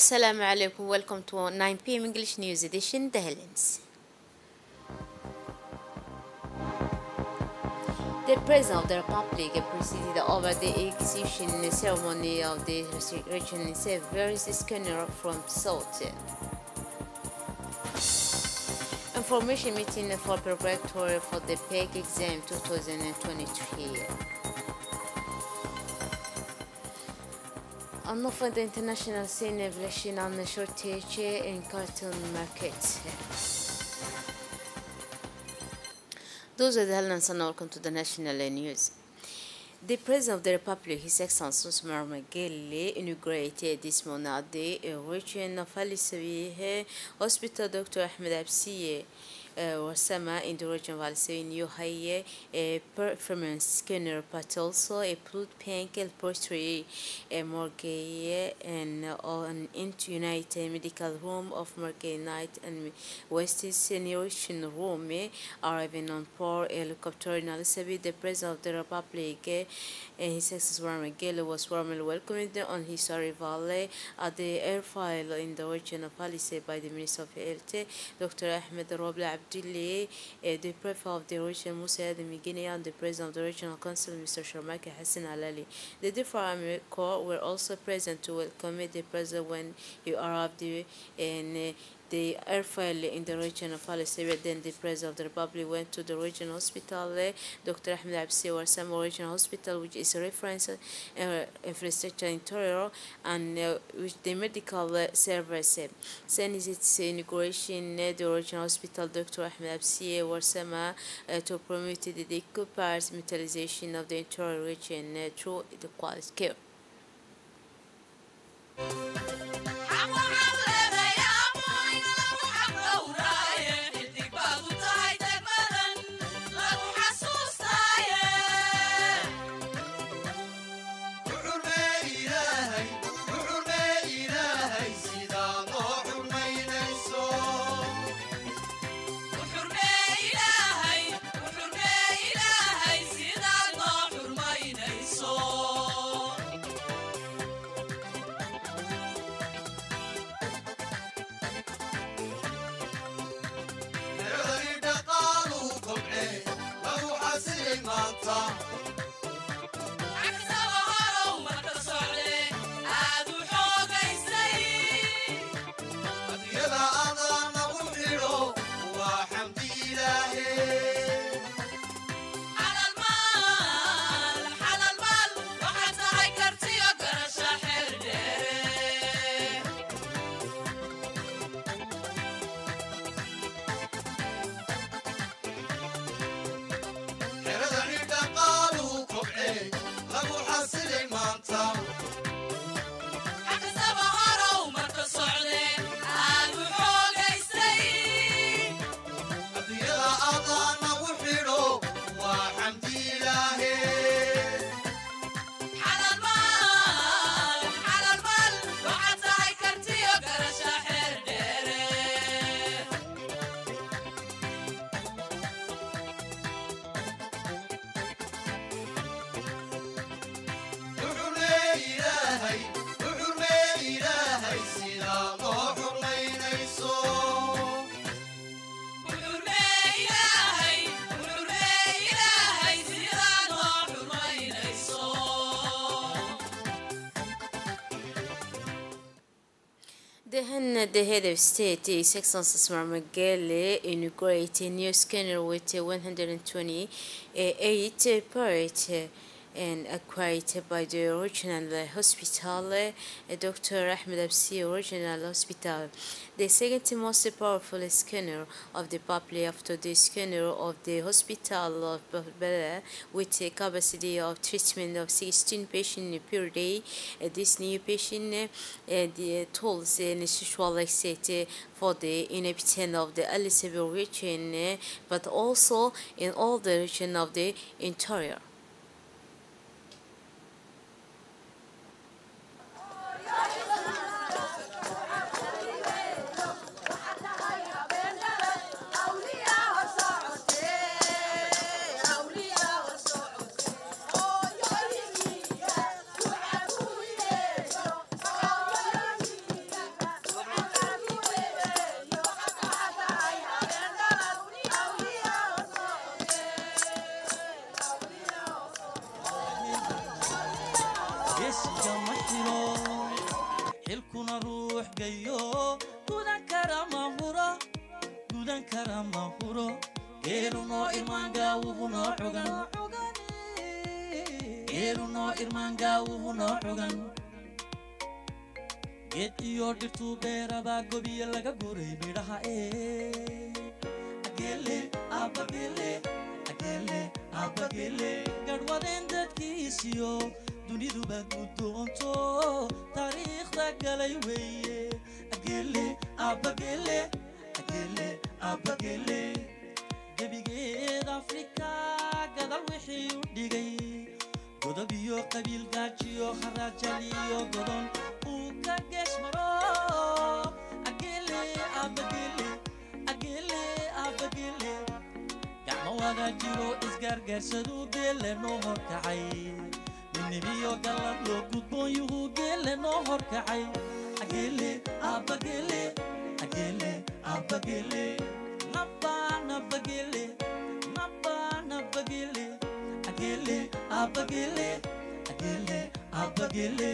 Assalamu alaikum. Welcome to 9 p.m. English News Edition, The Headlines. The President of the Republic presided over the execution ceremony of the regional various schooner from South. Information meeting for preparatory for the PEG exam 2023. Enough of the international scene inflation and the shortage in carton markets. Those are the headlines and welcome to the national news. The President of the Republic, His Excellency Usman Mageli, inaugurated this morning at the region of Al Sawieh Hospital. Dr. Ahmed Absiye Wasama in the region of Al Sawieh New High performance scanner, but also a blood bank, laboratory, a morgue, and an United Medical Room of Morgue Night and West Seniority Room, arriving on board a helicopter in Al Sawieh. The President of the Republic, His Excellency Usman Mageli, was warmly welcomed on his arrival at the airfield in the region of Al Sawieh by the Minister of Health, Dr. Ahmed Robla Abdullah, the Prefect of the region, Musa Ademi Guinea, and the President of the Regional Council, Mr. Sharmaki Hassan Alali. The different Army Corps were also present to welcome the President when he arrived in the airfield in the region of Al Sawieh. Then the President of the Republic went to the regional hospital, Dr. Ahmed Absiye Wasama Regional Hospital, which is a reference infrastructure in Tororo, and with the medical service. Since its inauguration, the regional hospital, Dr. Ahmed Absiye Wasama, to promote the compartmentalization of the entire region through the quality care. The head of state, His Excellency Usman Mageli, inaugurated a new scanner with 128 parts and acquired by the regional hospital, Dr. Ahmed Absiye Regional Hospital, the second most powerful scanner of the public after the scanner of the hospital of Bala, with a capacity of treatment of 16 patients per day. This new patient the tools and usual set for the inhabitants of the Al Sawieh region, but also in all the region of the interior. gudan kara mahuro gudan kara mahuro geelu noo irmaangaa wuxuu noo xogan geelu noo irmaangaa wuxuu noo xogan geed iyo dhirtuu beerabaa gobiya laga guray midhaha agele abagele gadhwadeen dadkiisiyo duniduba guddoonto taariikhda galay weeye agele abagele gebigeed afrika gadal wixii u dhigay godob iyo qabiil gaajiyo harajal iyo godon uu ka geesmaro agele abagele gacmo wada jiro isgargaarsadu geelle noo horkacay ninimiyo galad loo gudboon yuhu geelle noo horkacay agele abagele nabba nabagele agele abagele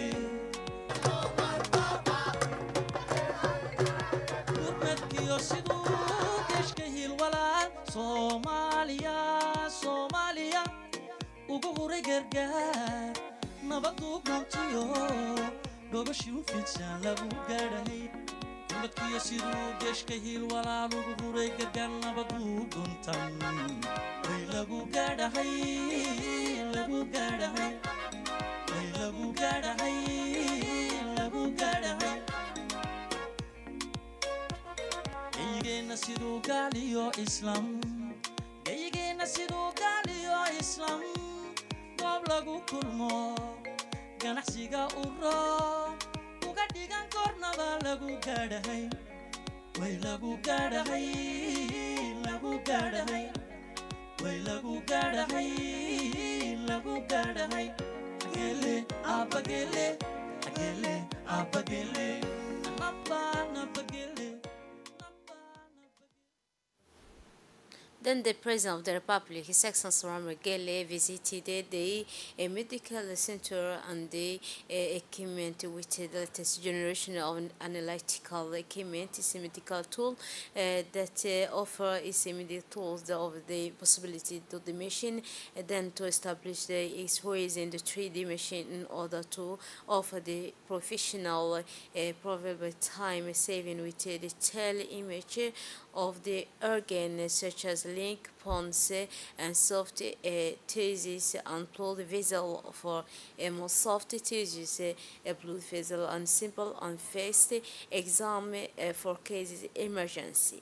gurmadkiyo siduu geshka hilwalaal Soomaaliya ugu huray gargaar nabaduu guntiyo gobashii u fidsan lagu gaadhay gurmadkiyo siduu geshka hilwalaal ugu huray gargaar nabaduu guntan way lagu gaadhay geyigeena siduu gaaliyo islam goob lagu kulmo ganacsiga uro uga dhigan kornaba lagu gaadhay way lagu gaadhay agele abagele nabba nabagele. Then the President of the Republic, His Excellency Muhammad Gele, visited the medical center and the equipment with the latest generation of analytical equipment. It's a medical tool that offer is immediate tools of the possibility to the machine, then to establish the X-rays in the 3D machine in order to offer the professional probable time saving with the detailed image of the organ such as link, pons, and soft tissues and blood vessel for a more soft tissues, a blood vessel, and simple and fast exam for cases emergency.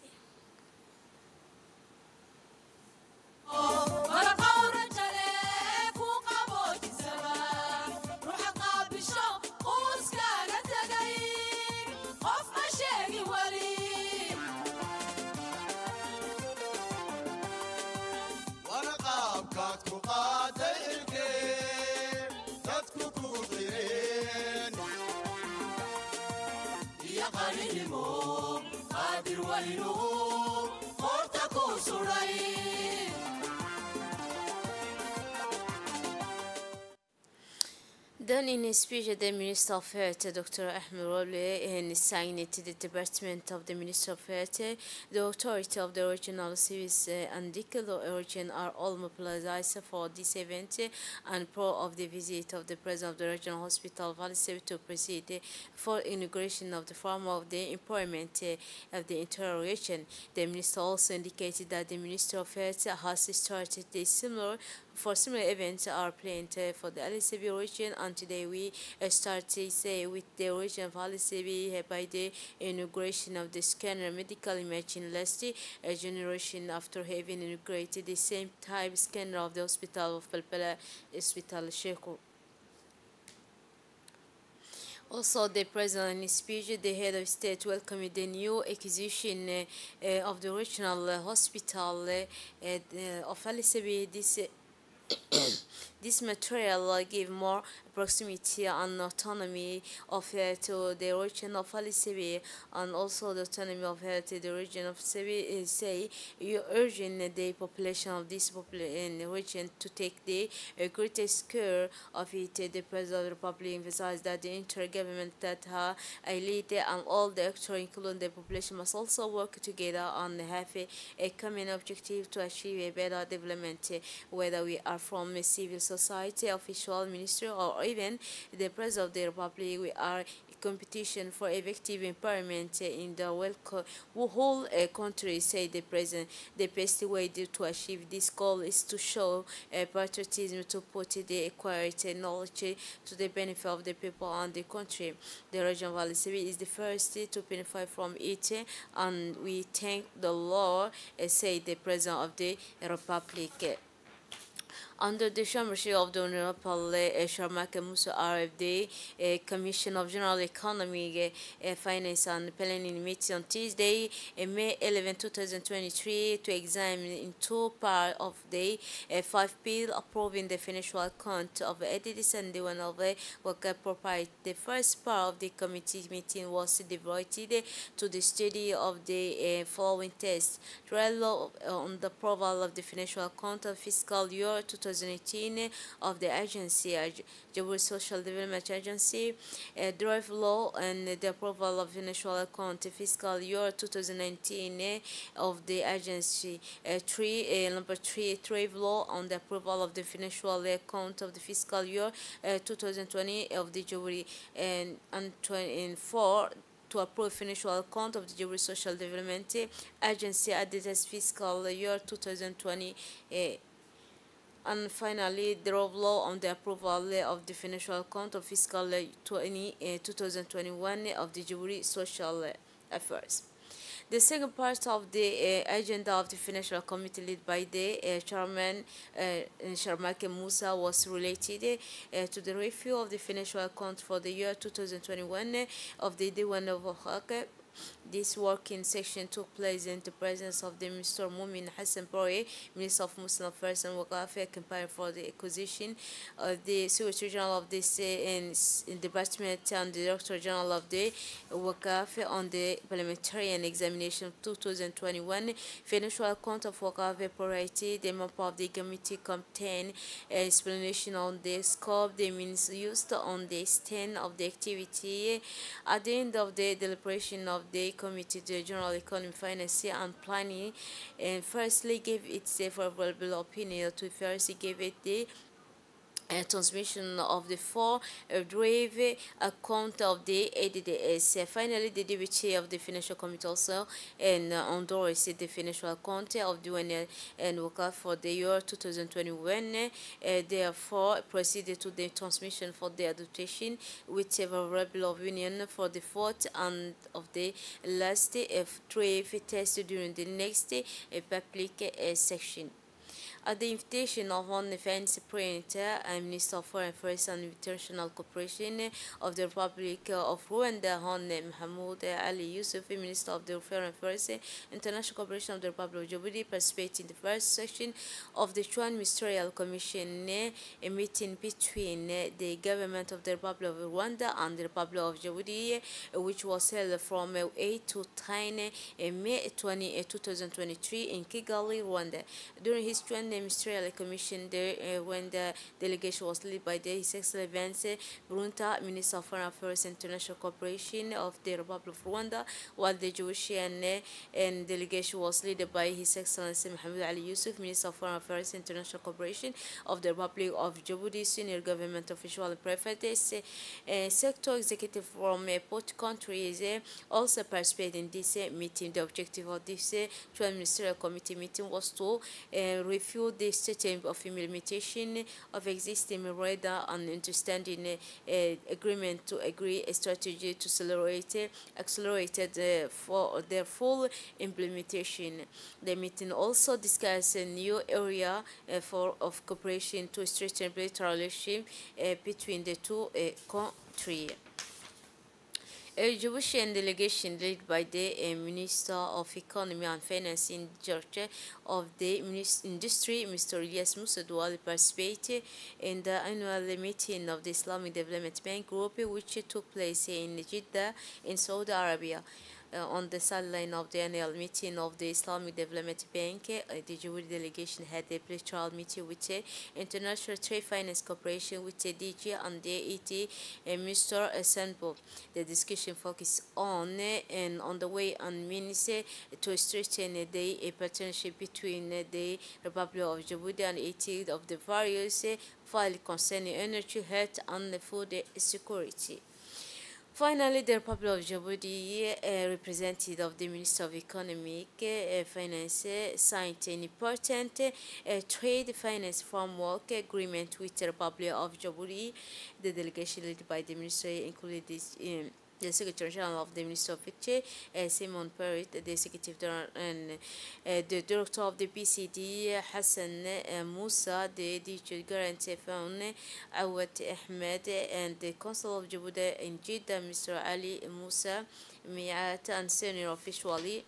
Then in his speech, the Minister of Health, Dr. Ahmed Roble, signed the Department of the Minister of Health, the authority of the regional service and the region are all mobilized for this event and pro of the visit of the President of the Regional Hospital Valley to proceed for inauguration of the form of the employment of the entire region. The Minister also indicated that the Minister of Health has started the similar events are planned for the LCB region, and today we start with the region of LCB by the inauguration of the scanner medical imaging last generation after having integrated the same type scanner of the hospital of Palpala Hospital Sheikh. Also, the President in his speech, the head of state welcomed the new acquisition of the regional hospital of LCB. This material give more proximity and autonomy of to the region of Ali Sebi, and also the autonomy of to the region of Sebi. Say you urging the population of this region to take the greatest care of it. The President of the Republic emphasized that the intergovernment that I lead and all the actors, including the population, must also work together and have a common objective to achieve a better development, whether we are from a civil society, official, ministry, or even the President of the Republic. We are competition for effective empowerment in the whole country, said the president. The best way to achieve this goal is to show patriotism, to put the acquired knowledge to the benefit of the people and the country. The region of Ali Sebi is the first to benefit from it, and we thank the Lord, said the president of the Republic. Under the chairmanship of the Honorable Sharmak Musa RFD, Commission of General Economy, Finance and Planning meeting on Tuesday, May 11, 2023, to examine in two parts of the 5 bill approving the financial account of entities and the one of worker property. The first part of the committee meeting was devoted to the study of the following tests: trial on the approval of the financial account of fiscal year 2018 of the agency, Djibouti Social Development Agency, draft law and the approval of financial account fiscal year 2019 of the agency. Number 3, draft law on the approval of the financial account of the fiscal year 2020 of the Djibouti, and 4, to approve financial account of the Djibouti Social Development Agency at this fiscal year 2020. And finally, the law on the approval of the financial account of fiscal 2021 of the Djibouti Social Affairs. The second part of the agenda of the Financial Committee, led by the Chairman Sharmak Musa, was related to the review of the financial account for the year 2021 of the Diwan of Oaxaca. This working session took place in the presence of the Mr. Mumin Hassan Bori, Minister of Muslim Affairs and Waqaf, campaign for the acquisition of the Secretary General of this in Department and the Director General of the Waqaf on the parliamentarian examination of 2021 financial account of Waqaf property. The member of the committee contained an explanation on the scope, the means used, on the extent of the activity. At the end of the deliberation of the Committee to General Economy, Finance and Planning, and firstly gave its favorable opinion to first give it the transmission of the 4 draft account of the ADDS. Finally, the deputy of the Financial Committee also endorsed the financial account of the UN and Waqaf for the year 2021. Therefore, proceeded to the transmission for the adoption with favorable opinion for the 4th and of the last draft test during the next public section. At the invitation of Hon Defense Printer and Minister of Foreign Affairs and International Cooperation of the Republic of Rwanda, Hon Mahmoud Ali Yusuf, Minister of the Foreign Affairs and International Cooperation of the Republic of Djibouti, participated in the first section of the Joint Ministerial Commission, a meeting between the government of the Republic of Rwanda and the Republic of Djibouti, which was held from 8 to 10 May 2023 in Kigali, Rwanda. During his Ministerial Commission there, when the delegation was led by His Excellency Vance Brunta, Minister of Foreign Affairs and International Cooperation of the Republic of Rwanda, while the Jewish and delegation was led by His Excellency Mohamed Ali Yusuf, Minister of Foreign Affairs and International Cooperation of the Republic of Djibouti, senior government official and private sector executive from both countries also participated in this meeting. The objective of this Joint Ministerial Committee meeting was to review the statement of implementation of existing memoranda and understanding agreement to agree a strategy to accelerate for their full implementation. The meeting also discussed a new area of cooperation to strengthen bilateral relationship between the two countries. A Djiboutian delegation led by the Minister of Economy and Finance in Georgia of the Industry, Mr. Ilyas Moussadoua, participated in the annual meeting of the Islamic Development Bank Group, which took place in Jeddah in Saudi Arabia. On the sideline of the annual meeting of the Islamic Development Bank, the Djibouti delegation had a bilateral meeting with the International Trade Finance Corporation, with the DG and the ET, Mr. Sanbo. The discussion focused on and on the way and means to strengthen the partnership between the Republic of Djibouti and ET of the various files concerning energy, health, and food security. Finally, the Republic of Djibouti, representative of the Minister of Economic Finance, signed an important trade finance framework agreement with the Republic of Djibouti. The delegation led by the Minister included this. The Secretary General of the Ministry of Picture, Simon Perrit, the Executive Director and the Director of the PCD, Hassan Musa, the DG Guarantee Fund, Awad Ahmed, and the Consul of Djibouti in Jeddah, Mr. Ali Musa Miat, and senior officially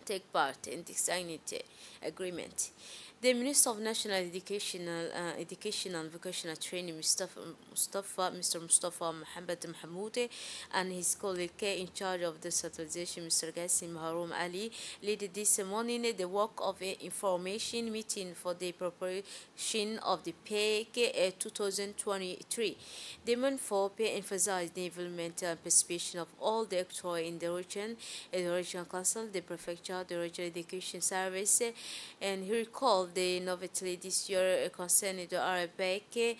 take part in the signed agreement. The Minister of National Education and Vocational Training, Mr. Mustafa Mohammed Mahmoud, and his colleague in charge of the centralization, Mr. Qasim Haroum Ali, led this morning the work of an information meeting for the preparation of the PEC 2023. The month for PEC emphasized the involvement and participation of all the actors in the region, the regional council, the prefecture, the regional education service, and he recalled the novelty this year concerning the Arabic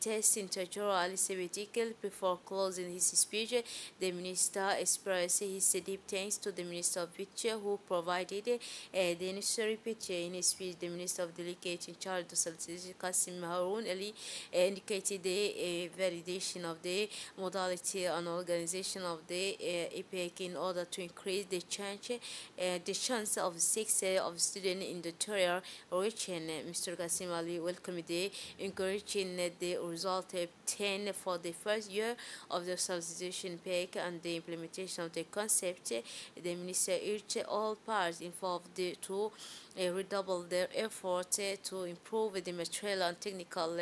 test in Tajura alphabetical. Before closing his speech, the minister expressed his deep thanks to the Minister of Picture who provided the necessary picture. In his speech, the Minister of Delegate in charge of the Solicitor Qasim Haroun Ali indicated the validation of the modality and organization of the EPEC in order to increase the chance of success of students in the territorial region. Mr. Qasim Ali welcomed the encouraging the result obtained for the first year of the substitution PEC and the implementation of the concept. The minister urged all parties involved to redouble their efforts to improve the material and technical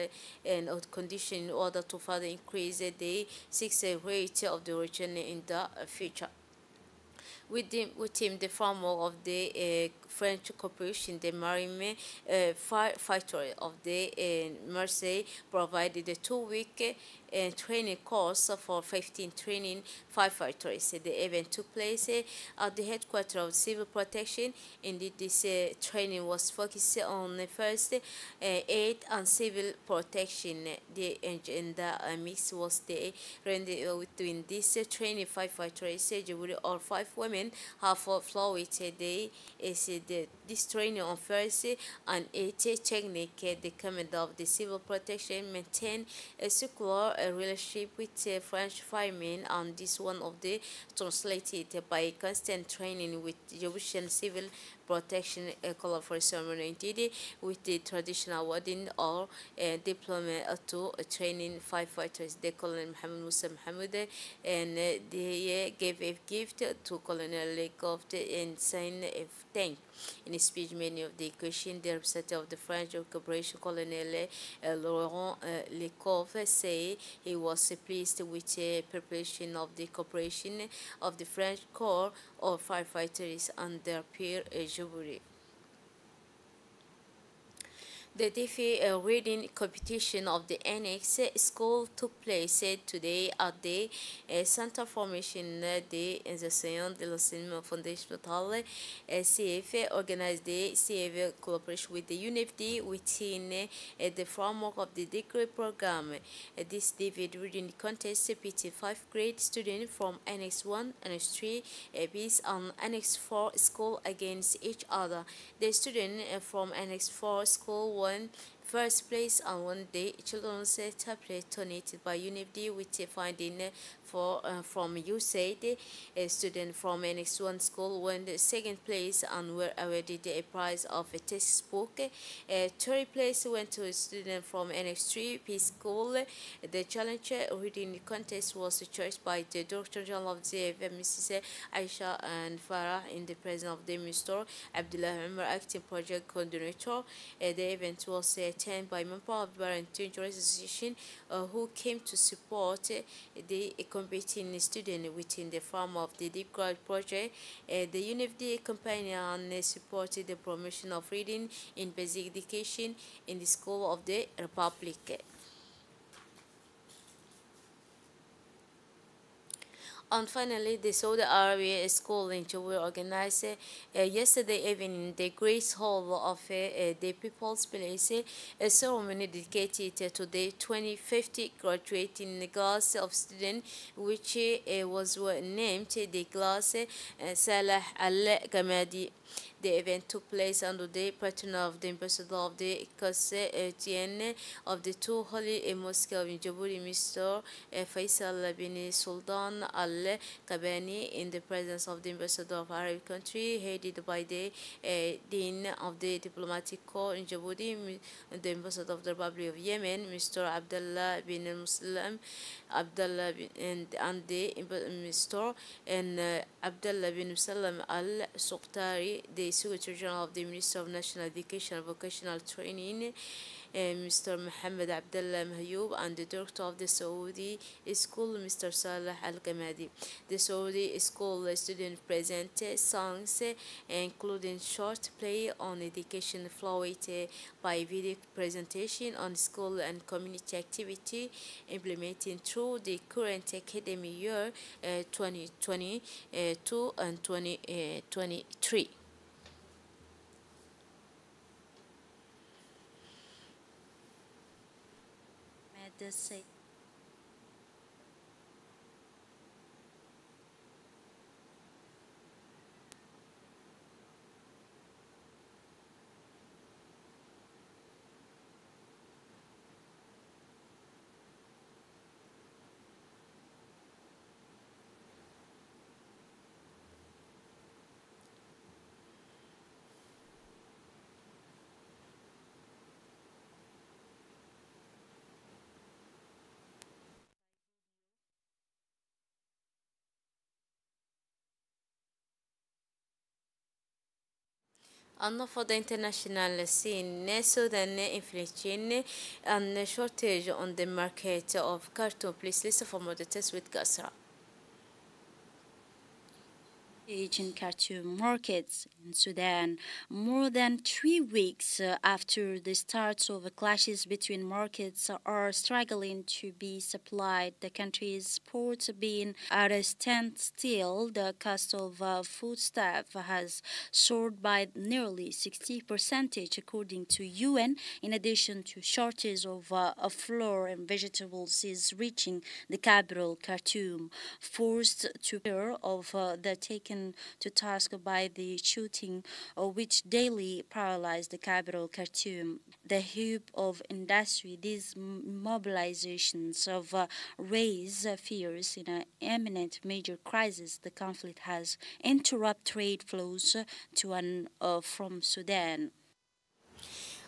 condition in order to further increase the success rate of the region in the future. With him, the framework of the French Corporation, the Marine Fighter of the Marseille, provided a 2-week training course for 15 training firefighters. The event took place at the headquarters of Civil Protection. Indeed, this training was focused on first aid and civil protection. The mix was the between this training firefighters. All 5 women have followed this training on first and aid technique. The command of the Civil Protection maintained a circular relationship with French firemen, and this one of the translated by constant training with Egyptian Civil Protection call for ceremony with the traditional wedding or diploma to training firefighters. The Colonel Mohammed Musa Mohammed and they gave a gift to Colonel Lecoft and signed a thank. In a speech, many of the questions, the representative of the French Corporation, Colonel Laurent Lecoff, say he was pleased with the preparation of the cooperation of the French Corps of Firefighters and their peer Djibouti. The DeFi reading competition of the Annex School took place today at the Center Formation de Enseignants de l'Enseignement Fondamental. CF organized the CF collaboration with the UNFD within the framework of the degree program. This David reading contest pitted 5th grade students from Annex 1, Annex 3, BIS and Annex 4 school against each other. The student from Annex 4 school won first place, and one day children's tablet donated by UNFD with finding from USAID. A student from NX1 school won the second place and were awarded a prize of a textbook. Third place went to a student from NX3 P school. The challenge reading contest was chosen by the Director General of the Mrs. Aisha and Farah in the presence of the Minister Abdullah Umar, acting project coordinator. The event was attended by members of the Parent Teacher Association who came to support the competing student within the form of the Deep Grad project. The UNFD companion supported the promotion of reading in basic education in the School of the Republic. And finally, the Saudi Arabia school in Jowel organized yesterday evening in the Grace Hall of the People's Palace a ceremony dedicated to the 2050 graduating class of students, which was named the class Salah Al-Gamadi. The event took place under the patronage of the ambassador of the Qasr of the two holy mosques of Djibouti, Mr. Faisal bin Sultan Al Kabani, in the presence of the ambassador of Arab country, headed by the dean of the diplomatic corps in Djibouti, the ambassador of the Republic of Yemen, Mr. Abdullah bin Muslim Abdullah and the Mr. and Abdullah bin Salam Al Suqtari, the Secretary General of the Ministry of National Education and Vocational Training, Mr. Mohammed Abdullah Mahyoub, and the Director of the Saudi School, Mr. Salah Al-Gamadi. The Saudi School students presented songs, including short play on education followed by video presentation on school and community activity implementing through the current academic year 2022 and 2023. Medicine. And for the international scene, Sudan inflation and shortage on the market of carton. Please listen for more details with Gasra. In Khartoum markets in Sudan, more than 3 weeks after the start of clashes between markets are struggling to be supplied, the country's ports being at a standstill. The cost of foodstuff has soared by nearly 60%, according to UN. In addition to shortage of flour and vegetables is reaching the capital, Khartoum, forced to care of the taken to task by the shooting, which daily paralyzed the capital, Khartoum. The hub of industry, these mobilizations of raise fears in an imminent major crisis. The conflict has interrupted trade flows to and from Sudan.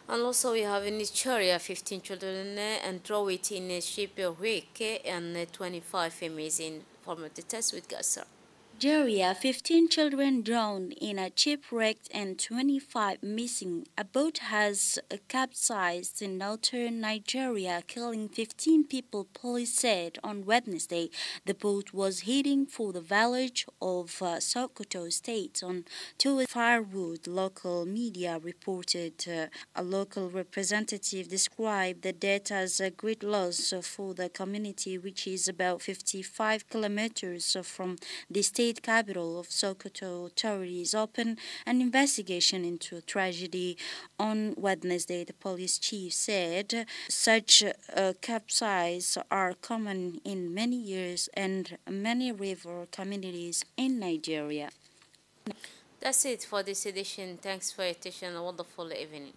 And also we have in Nigeria 15 children and draw it in a shipwreck and 25 amazing former test with Gasser. Nigeria, 15 children drowned in a shipwreck and 25 missing. A boat has capsized in northern Nigeria, killing 15 people, police said on Wednesday. The boat was heading for the village of Sokoto State on to firewood, local media reported. A local representative described the death as a great loss for the community, which is about 55 kilometers from the state capital of Sokoto. Authorities opened an investigation into a tragedy on Wednesday. The police chief said such capsizes are common in many years and many river communities in Nigeria. That's it for this edition. Thanks for your attention. A wonderful evening.